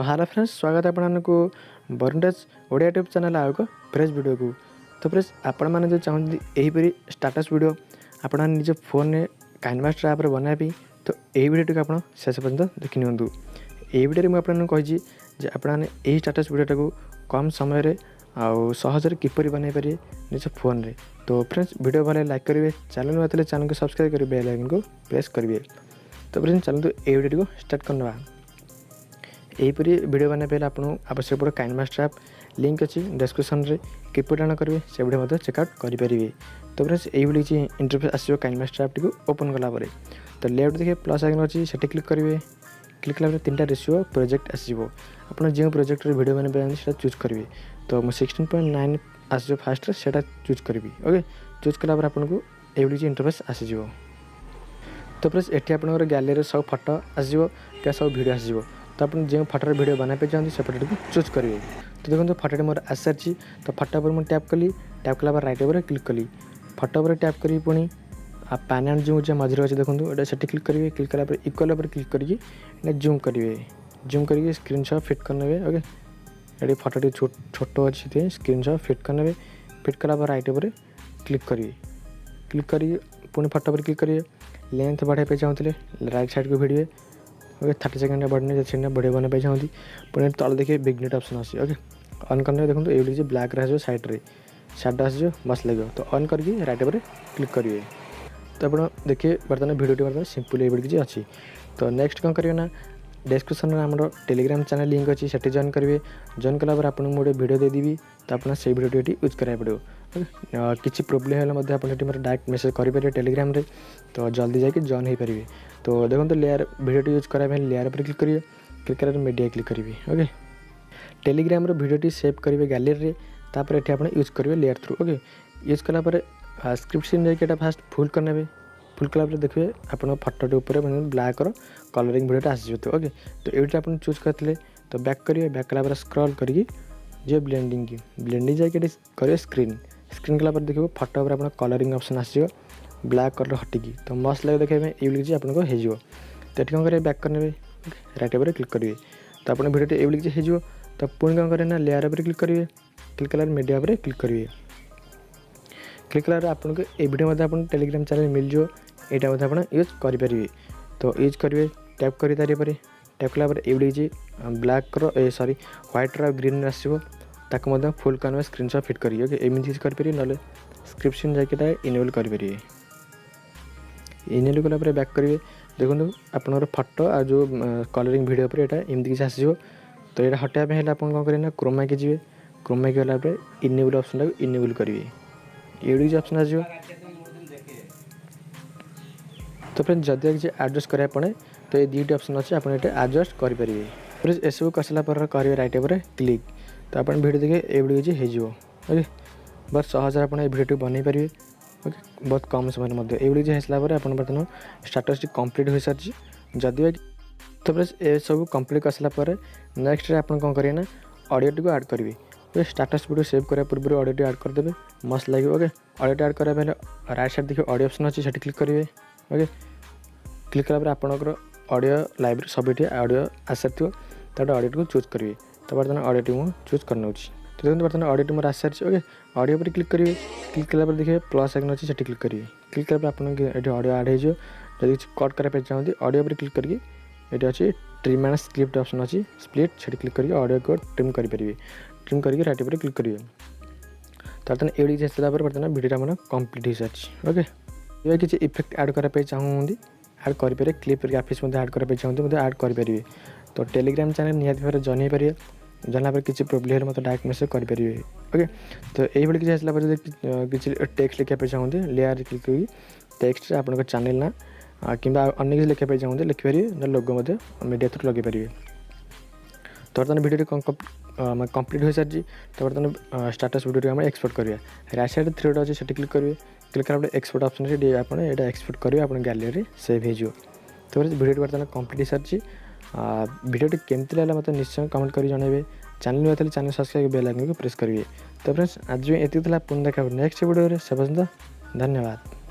Hello friends, स्वागत है आपको Barun tech Odia YouTube channel आउ एक फ्रेश वीडियो को। तो फ्रेंड्स आपण मैंने जो चाहते यहीपरी स्टाटस वीडियो आप निज फोन में काइनमास्टर ऐप बनाई तो यही वीडियो को आप शेष पर्यटन देखी नियंतु। यही वीडियो में आपको कही आपने स्टाटस वीडियो को कम समय आउ सहजरे किपर बनई पारे निज फोन रे। तो फ्रेंड्स वीडियो भले लाइक करेंगे, चैनल में आते चैनल को सब्सक्राइब करेंगे, बेल आइकन को प्रेस करेंगे। तो फ्रेंड्स चलते ये वीडियो को स्टार्ट करना। यहीपरी वीडियो बनाई पहले आपको आवश्यक पड़े काइनमास्टर ऐप लिंक अच्छी डिस्क्रिप्शन में किपर डाउन करेंगे से वीडियो चेकआउट करेंगे। तो फ्रेंड्स यही वीडियो इंटरफेस आसो काइनमास्टर ऐप टी ओपन कलापर तो लेफ्ट देखिए प्लस आइकन अच्छी से क्लिक करेंगे। क्लिक कला तीन रेसियो प्रोजेक्ट आसो आप जो प्रोजेक्ट वीडियो बनाए चूज करेंगे। तो मुझे 16.9 आसो फास्ट से चूज करी। ओके चूज कलापर आपको ये वीडियो इंटरफेस आसीज। तो फ्रेंड्स ये आप गैलरी सब फोटो आसो क्या सब वीडियो आसो। तो आप जो फटोर वीडियो बनाई चाहते से फटो चूज करेंगे। तो देखो फटोटी मोर आस सारी तो फटो पर मुझे टैप कली, टैप कला राइट ओवर क्लिक कली, फटो पर टैप करी पुणी पैन एंड जूम मझे अच्छे देखो ये से क्लिक करेंगे। क्लिक कला इक्वल पर क्लिक करके जूम करेंगे, जूम करके स्क्रीनशॉट फिट करने। ओके ये फटोटी छोट अच्छी स्क्रीनशॉट फिट करने। फिट कला राइट ओवर क्लिक करेंगे, क्लिक करी पुणी फटो पर क्लिक करेंगे। लेंथ बढ़ाई चाहते राइट साइड को भिड़े। ओके 30 सेकेंड बढ़ने से बढ़िया बनाई चाहती पुणी तल देखिए बिगनेट ऑप्शन आसी। ओके ऑन करने देखो ये लीजिए ब्लैक रहा साइड्रे साइड आसो मस्त लगे। तो ऑन करके राइट पर क्लिक करेंगे। तो आप देखिए बर्तमान वीडियो बर्तमान सिंपल ये किसी अच्छी। तो नेक्स्ट कौन करेंगे ना डिस्क्रिप्शन में आम टेलीग्राम चैनल लिंक अच्छी से जॉइन करेंगे। जॉइन कलापर आपको गोटे वीडियो देदेवी तो आप से वीडियो यूज कराया पड़ो। किसी प्रोब्लेम है मतलब डायरेक्ट मेसेज करेंगे टेलीग्राम रे तो जल्दी जाके जॉइन हो पारे। तो देखो लेयर वीडियो यूज कराया लेयर पर क्लिक करेंगे। क्लिक कर मीडिया क्लिक करेंगे। ओके टेलीग्राम वीडियो सेव करेंगे गैलरी तापर ये आप यूज करेंगे लेयर थ्रू। ओके यूज कलापर स्क्रिप्शन जाके फास्ट फुल करने। फुल कलापर देखिए आप फटोटी उपर ब्लैक कलरिंग वीडियो आसी। ओके तो ये आप चूज करते तो बैक करेंगे। बैक कलापर स्क्रॉल करके जो ब्लेंडिंग की ब्लेंडिंग जाके करेंगे स्क्रीन। स्क्रीन कलापर देखिए फटो पर आप कलरिंग ऑप्शन आसो ब्लैक कलर हटिकी तो मस्त लगे देखा ये लिखी आपको हो। तो ये कौन करेंगे बैक करने राइट पर क्लिक करेंगे। तो आप वीडियो ये लिखी हो। तो पुणी कौन करेंगे ना लेयर पर क्लिक करेंगे। क्लिक कलर मीडिया पर क्लिक करेंगे। क्लिक कलर आपको ये वीडियो आप टेलीग्राम चैनल मिल जाओ यहाँ आप यूज करेंगे। तो यूज करेंगे टैप कर तारीपर टैप कलापर ये लीजिए ब्लैक सॉरी व्हाइट ग्रीन आसो ताको फुल करने स्क्रीनशॉट फिट करिए। ओके एमती करेंगे ना स्क्रिप्शन जाके इनेबल करेंगे। इनेबल कलापर बैक करेंगे देखो आपंकर फटो आ जो कलरिंग वीडियो पर यहाँ एमती किसी आसो। तो ये हटाइवाई आप कौन करेंगे क्रोमा की जी क्रोमा की गला इनेबल ऑप्शन टाइम इनेबल करेंगे। ये ऑप्शन आसो। तो फ्रेंड्स जदि किसी एडजस्ट कराया पड़े तो ये दुईट ऑप्शन अच्छे आप एडजस्ट करेंगे। फिर एसबू करसाला करेंगे राइट पर क्लिक तो आप वीडियो देखिए ये वीडियो हो। ओके बहुत सहज आप वीडियो बनई पारे। ओके बहुत कम समय ये वीडियो होसला आप बर्तमान स्टाटस कम्प्लीट हो सारी जदि। तो फ्रेंड्स ये सब कम्प्लीट करसाला नेक्स्ट आप कौन करेंगे ना ऑडियो टी ऐड करेंगे। स्टाटस वीडियो सेव करा पूर्व ऑडियो टी ऐड करदे मस्त लगे। ओके ऑडियो टी ऐड करा पहले राइट साइड देखिए ऑडियो ऑप्शन अच्छी से क्लिक करेंगे। ओके क्लिक कलापर आपंकर ऑडियो लाइब्रेरी सब ऑडियो आस सारी तो ऑडियो को चूज करेंगे। तो बर्तमान ऑडियो टी मुझे चूज करना। तो देखो बर्तमान ऑडियो टी मोर आस सारी। ओके ऑडियो पर क्लिक करेंगे। क्लिक कलापर देखिए प्लस आइकन अच्छी से क्लिक करेंगे। क्लिक कलापर आपको ऑडियो ऐड हो जब कट कराया चाहते ऑडियो पर क्लिक करके ये अच्छी ट्रिम एंड स्प्लिट ऑप्शन अच्छी स्प्लिट से क्लिक करके ऑडियो को ट्रिम करेंगे। ट्रिम करके राइट पर क्लिक करेंगे। तो बर्तमान ये होसला बर्तमान वीडियो मैंने कम्प्लीट हो सारी। ओके ये किसी इफेक्ट ऐड कराया चाहूँगी ऐड करेंगे। क्लिप ग्राफिक्स ऐड कराया चाहते ऐड करेंगे। तो टेलीग्राम चैनल निहाती भाव जॉइन हो पारे। जानला पर किसी प्रोब्लेम मतलब डायरेक्ट मेसेज करेंगे। ओके तो ये किसी आसला किसी टेक्स्ट लिखा चाहते लेयर क्लिक कर टेक्स्ट आप चैनल ना कि अन्य किसी लिखा चाहते लिखिपारे ना लोगो मीडिया थ्रू लगे पारे। तो बर्तमान वीडियो कम्प्लीट हो सारी। तो बर्तमान स्टाटस वीडियो आम एक्सपोर्ट करिया राइट साइड थ्री डॉट अच्छे से क्लिक करेंगे। क्लिक कर एक्सपोर्ट ऑप्शन से आप एक्सपोर्ट करेंगे आप गैलरी सेव हो। तो वीडियो बर्तमान कम्प्लीट हो सारी। वीडियो केमती लगा मतलब निश्चय कमेंट कर जनइबे। चैनल में आते चैनल सब्सक्राइब बेल आइकन को प्रेस करेंगे। तो फ्रेंड्स आज ये पुनः देखा नेक्स्ट वीडियो से पर्यंत धन्यवाद।